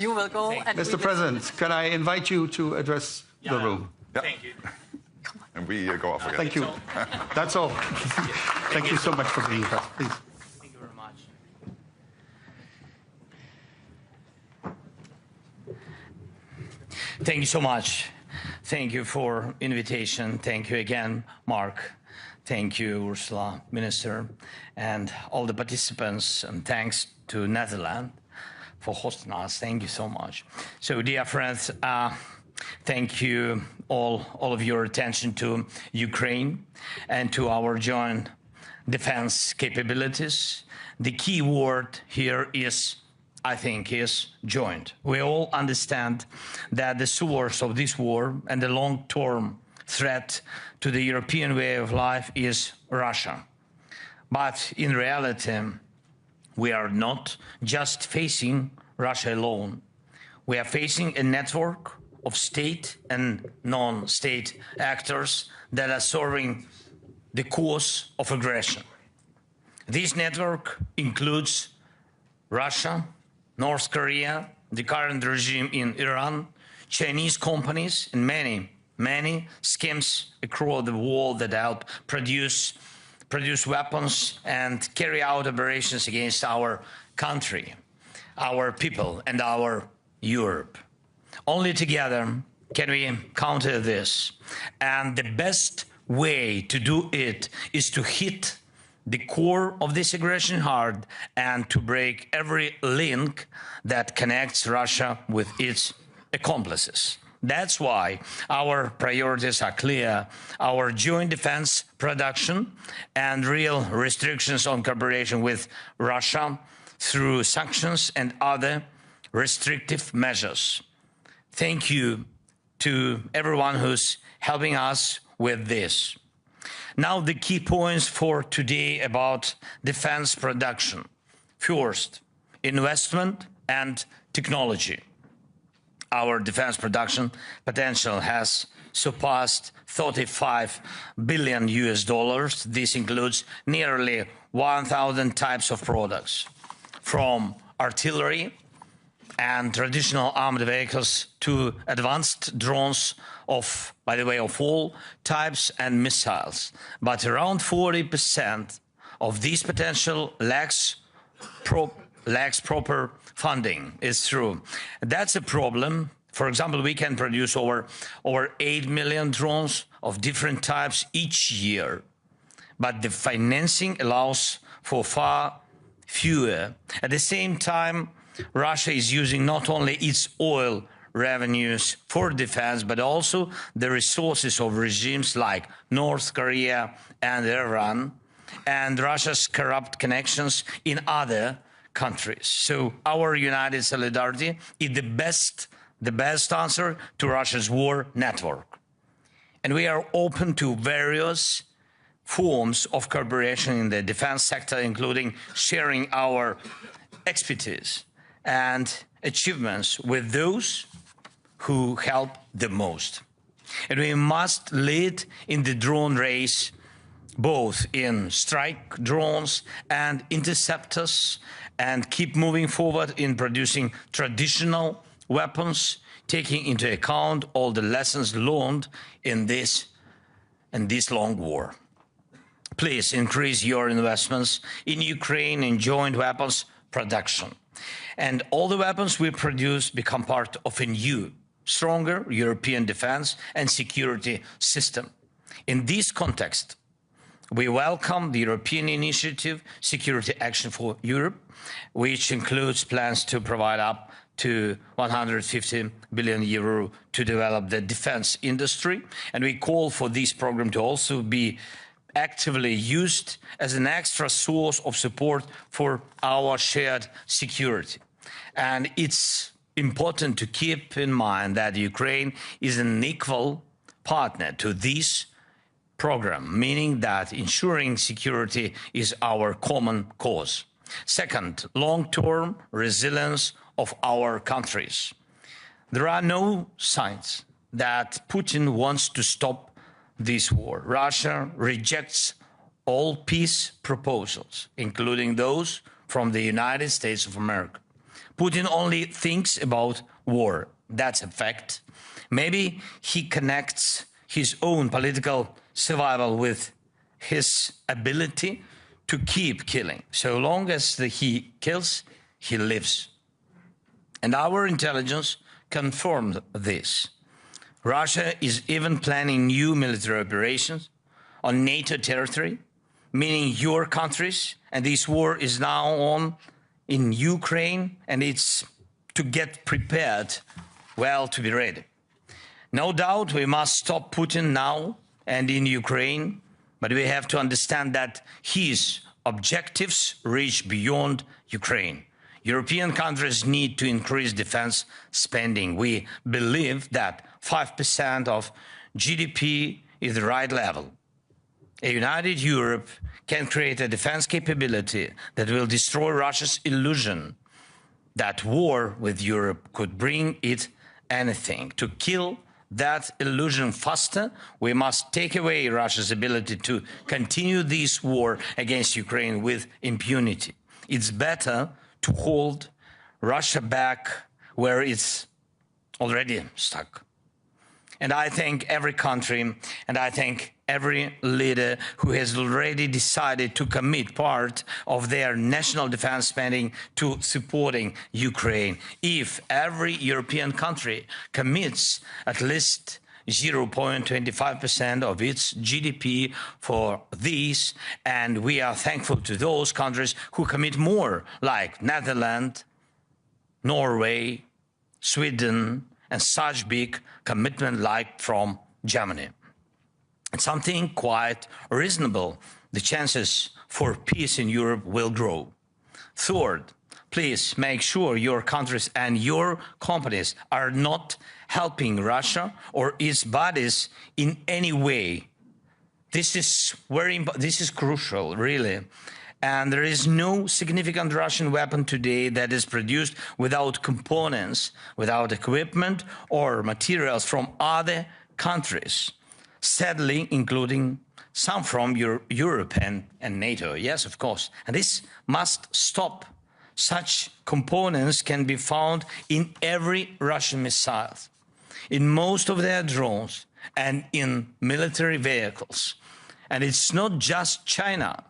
You will go. And Mr. President, can I invite you to address the room? Yeah. Thank you. And we go off again. Thank you. That's all. Thank you so much for being here. Please. Thank you very much. Thank you so much. Thank you for invitation. Thank you again, Mark. Thank you, Ursula, Minister, and all the participants. And thanks to Netherlands for hosting us. Thank you so much. So, dear friends, thank you all of your attention to Ukraine and to our joint defense capabilities. The key word here is, I think, is joint. We all understand that the source of this war and the long-term threat to the European way of life is Russia. But in reality, we are not just facing Russia alone. We are facing a network of state and non-state actors that are serving the cause of aggression. This network includes Russia, North Korea, the current regime in Iran, Chinese companies, and many schemes across the world that help produce weapons and carry out operations against our country, our people, and our Europe. Only together can we counter this. And the best way to do it is to hit the core of this aggression hard and to break every link that connects Russia with its accomplices. That's why our priorities are clear: our joint defense production and real restrictions on cooperation with Russia through sanctions and other restrictive measures. Thank you to everyone who's helping us with this. Now, the key points for today about defense production. First, investment and technology. Our defense production potential has surpassed $35 billion. This includes nearly 1,000 types of products, from artillery and traditional armed vehicles to advanced drones of, by the way, of all types and missiles. But around 40% of this potential lacks proper funding. It's true. That's a problem. For example, we can produce over 8 million drones of different types each year, but the financing allows for far fewer. At the same time, Russia is using not only its oil revenues for defense, but also the resources of regimes like North Korea and Iran, and Russia's corrupt connections in other countries. So our united solidarity is the best answer to Russia's war network. And we are open to various forms of cooperation in the defense sector, including sharing our expertise and achievements with those who help the most. And we must lead in the drone race, both in strike drones and interceptors, and keep moving forward in producing traditional weapons, taking into account all the lessons learned in this long war. Please increase your investments in Ukraine in joint weapons production. And all the weapons we produce become part of a new, stronger European defense and security system. In this context, we welcome the European initiative, Security Action for Europe, which includes plans to provide up to 150 billion euro to develop the defense industry. And we call for this program to also be actively used as an extra source of support for our shared security. And it's important to keep in mind that Ukraine is an equal partner to this program, meaning that ensuring security is our common cause. Second, long-term resilience of our countries. There are no signs that Putin wants to stop this war. Russia rejects all peace proposals, including those from the United States of America. Putin only thinks about war. That's a fact. Maybe he connects his own political survival with his ability to keep killing. So long as he kills, he lives. And our intelligence confirmed this. Russia is even planning new military operations on NATO territory, meaning your countries, and this war is now on in Ukraine, and it's to get prepared, well, to be ready. No doubt we must stop Putin now and in Ukraine, but we have to understand that his objectives reach beyond Ukraine. European countries need to increase defense spending. We believe that 5% of GDP is the right level. A united Europe can create a defense capability that will destroy Russia's illusion that war with Europe could bring it anything. To kill that illusion faster, we must take away Russia's ability to continue this war against Ukraine with impunity. It's better to hold Russia back where it's already stuck. And I thank every country, and I thank every leader who has already decided to commit part of their national defense spending to supporting Ukraine. If every European country commits at least 0.25% of its GDP for these, and we are thankful to those countries who commit more, like Netherlands, Norway, Sweden, and such big commitment like from Germany. It's something quite reasonable. The chances for peace in Europe will grow. Third, please make sure your countries and your companies are not helping Russia or its bodies in any way. This is crucial, really. And there is no significant Russian weapon today that is produced without components, without equipment or materials from other countries, sadly, including some from Europe and NATO. Yes, of course. And this must stop. Such components can be found in every Russian missile, in most of their drones, and in military vehicles. And it's not just China.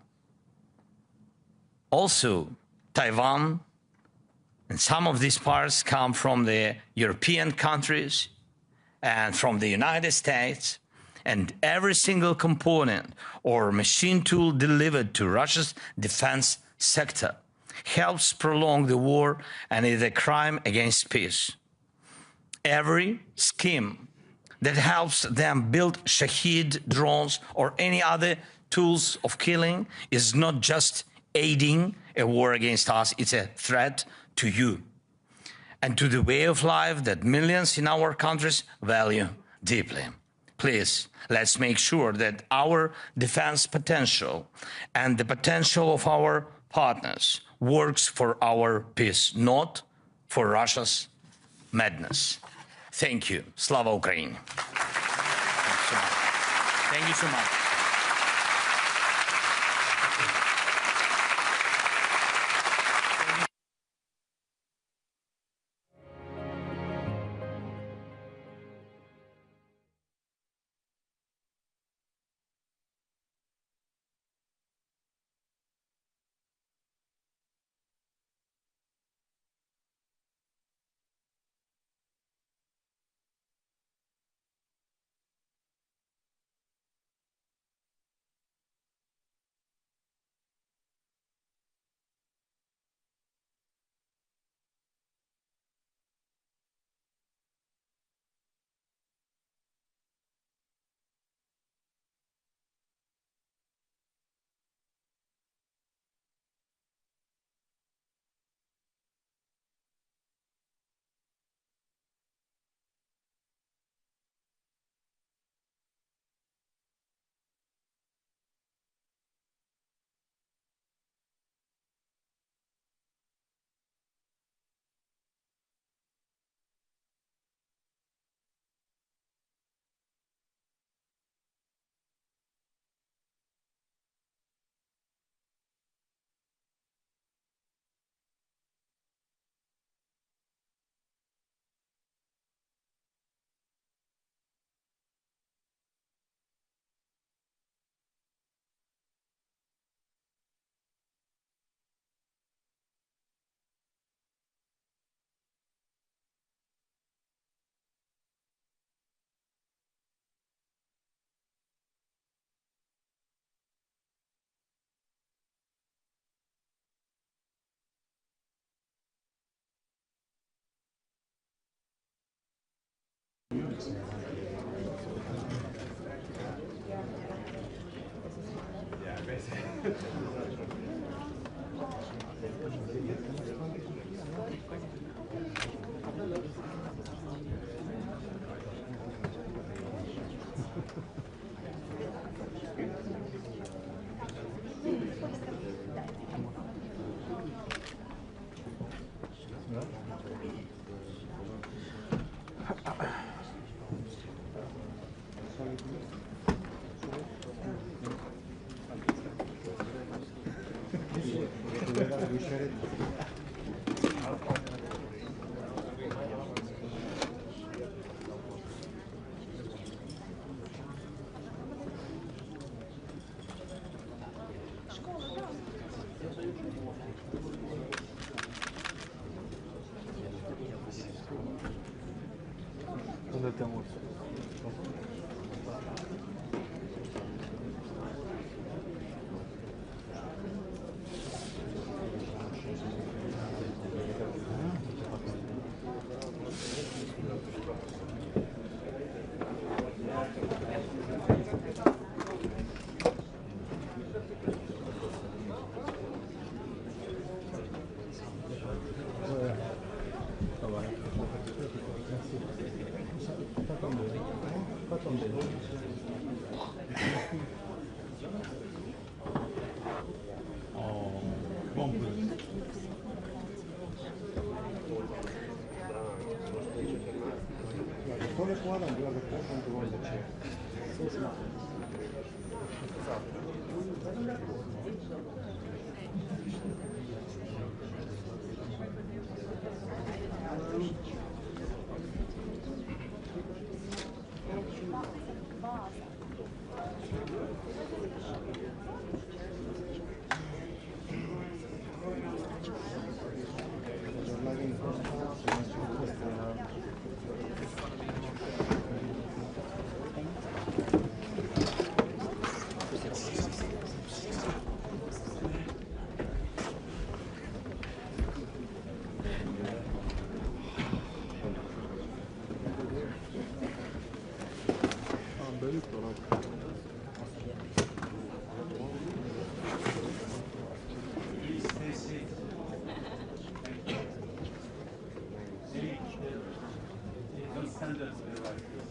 Also, Taiwan and some of these parts come from the European countries and from the United States, and every single component or machine tool delivered to Russia's defense sector helps prolong the war and is a crime against peace. Every scheme that helps them build Shahed drones or any other tools of killing is not just aiding a war against us, it's a threat to you and to the way of life that millions in our countries value deeply. Please, let's make sure that our defense potential and the potential of our partners works for our peace, not for Russia's madness. Thank you. Slava Ukraini. Thank you so much.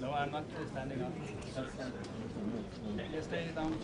No, I'm not standing up. Just standing. Just stay down.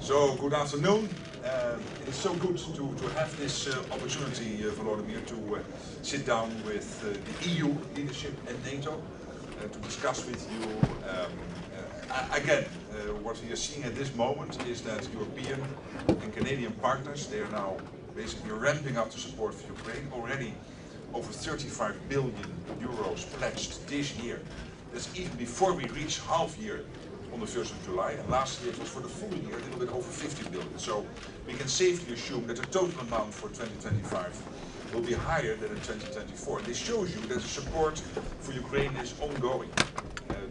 So, good afternoon. It is so good to have this opportunity, Volodymyr, to sit down with the EU leadership and NATO to discuss with you. Again, what we are seeing at this moment is that European and Canadian partners, they are now basically ramping up the support for Ukraine. Already over 35 billion euros pledged this year. That's even before we reach half year on the 1st of July, and last year it was for the full year, a little bit over 50 billion. So we can safely assume that the total amount for 2025 will be higher than in 2024. This shows you that the support for Ukraine is ongoing.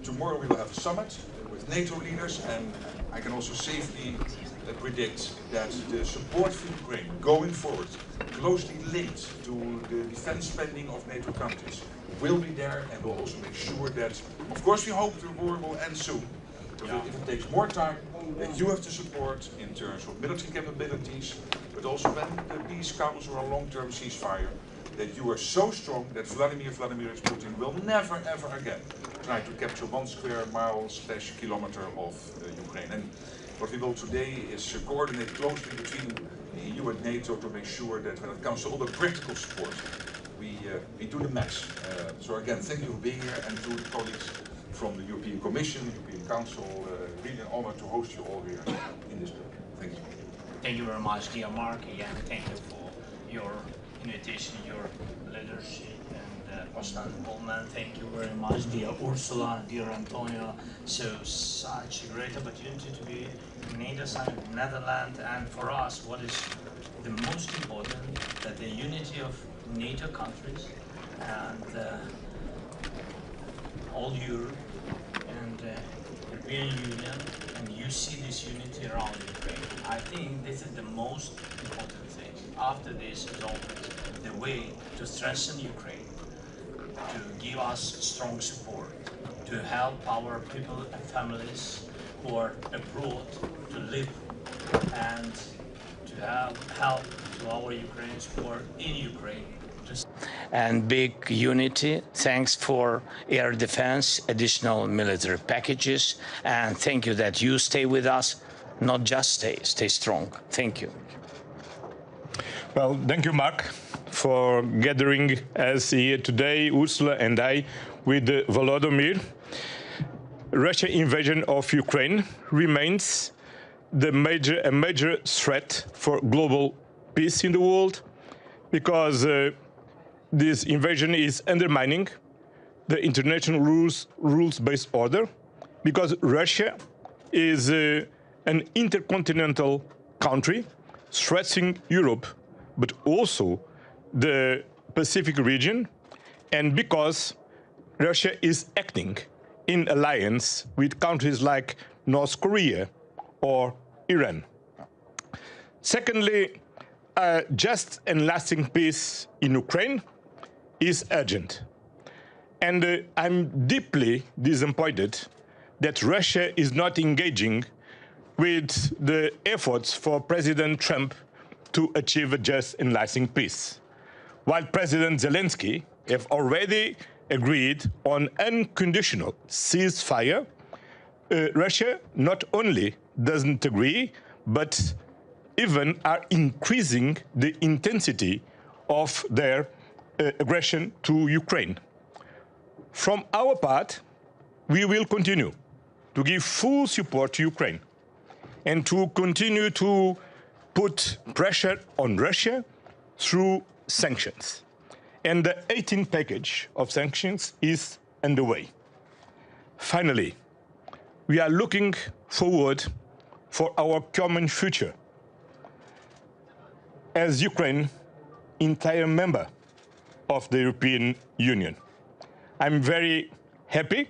Tomorrow we will have a summit with NATO leaders, and I can also safely predict that the support for Ukraine going forward, closely linked to the defense spending of NATO countries, will be there, and will also make sure that, of course we hope the war will end soon. If it takes more time, that you have to support in terms of military capabilities, but also when the peace comes or a long-term ceasefire, that you are so strong that Vladimir Putin will never ever again try to capture 1 square mile/kilometer of Ukraine. And what we will today is coordinate closely between the EU and NATO to make sure that when it comes to all the practical support, we do the match. So again, thank you for being here, and to the colleagues from the European Commission, European Council, really an honor to host you all here in this building. Thank you. Thank you very much, dear Mark. Again, thank you for your invitation, your leadership, and constant involvement. Thank you very much, dear Ursula, dear Antonio. So, such a great opportunity to be in NATO summit in Netherlands, and for us, what is the most important, that the unity of NATO countries and all Europe and European Union, and you see this unity around Ukraine. I think this is the most important thing. After this is always the way to strengthen Ukraine, to give us strong support, to help our people and families who are abroad to live, and to have help to our Ukrainians who are in Ukraine. And big unity. Thanks for air defense, additional military packages, and thank you that you stay with us. Not just stay strong. Thank you. Well, thank you, Mark, for gathering us here today, Ursula and I, with Volodymyr. Russian invasion of Ukraine remains a major threat for global peace in the world, because this invasion is undermining the international rules-based order, because Russia is an intercontinental country threatening Europe, but also the Pacific region, and because Russia is acting in alliance with countries like North Korea or Iran. Secondly, a just and lasting peace in Ukraine is urgent. And I'm deeply disappointed that Russia is not engaging with the efforts for President Trump to achieve a just and lasting peace. While President Zeleński have already agreed on unconditional ceasefire, Russia not only doesn't agree, but even are increasing the intensity of their aggression to Ukraine. From our part, we will continue to give full support to Ukraine and to continue to put pressure on Russia through sanctions. And the 18th package of sanctions is underway. Finally, we are looking forward for our common future. As Ukraine, entire member of the European Union, I'm very happy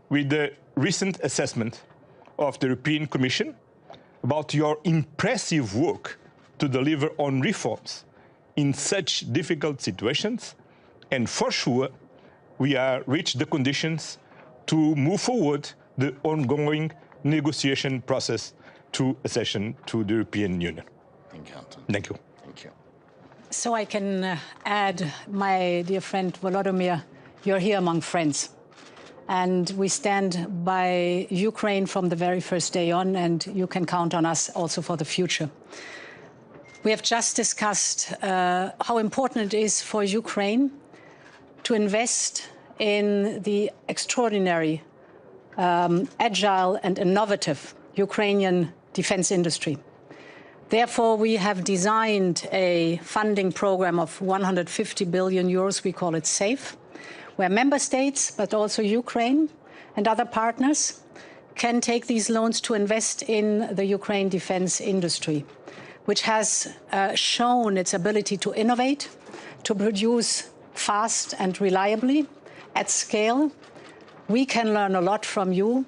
with the recent assessment of the European Commission about your impressive work to deliver on reforms in such difficult situations, and for sure we are reached the conditions to move forward the ongoing negotiation process to accession to the European Union. Thank you, Anton. Thank you. Thank you. So I can add, my dear friend Volodymyr, you're here among friends. And we stand by Ukraine from the very first day on, and you can count on us also for the future. We have just discussed how important it is for Ukraine to invest in the extraordinary, agile and innovative Ukrainian defense industry. Therefore, we have designed a funding program of 150 billion euros, we call it SAFE, where member states, but also Ukraine and other partners, can take these loans to invest in the Ukraine defense industry, which has shown its ability to innovate, to produce fast and reliably at scale. We can learn a lot from you,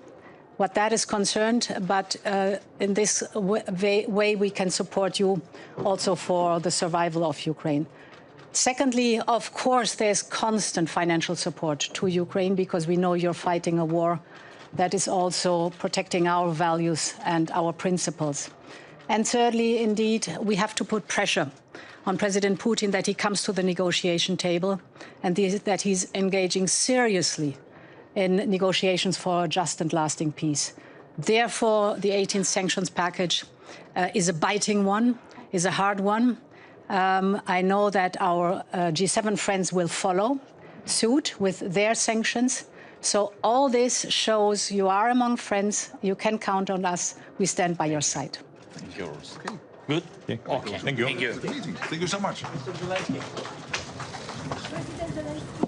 what that is concerned, but in this way we can support you also for the survival of Ukraine. Secondly, of course, there's constant financial support to Ukraine because we know you're fighting a war that is also protecting our values and our principles. And thirdly, indeed, we have to put pressure on President Putin that he comes to the negotiation table and that he's engaging seriously in negotiations for a just and lasting peace. Therefore, the 18th sanctions package is a biting one, is a hard one. I know that our G7 friends will follow suit with their sanctions. So all this shows you are among friends. You can count on us. We stand by your side. Yours. Okay. Good? Okay. Thank you. Thank you. Good meeting. Thank you so much. Mr. Zielinski. President Zelensky.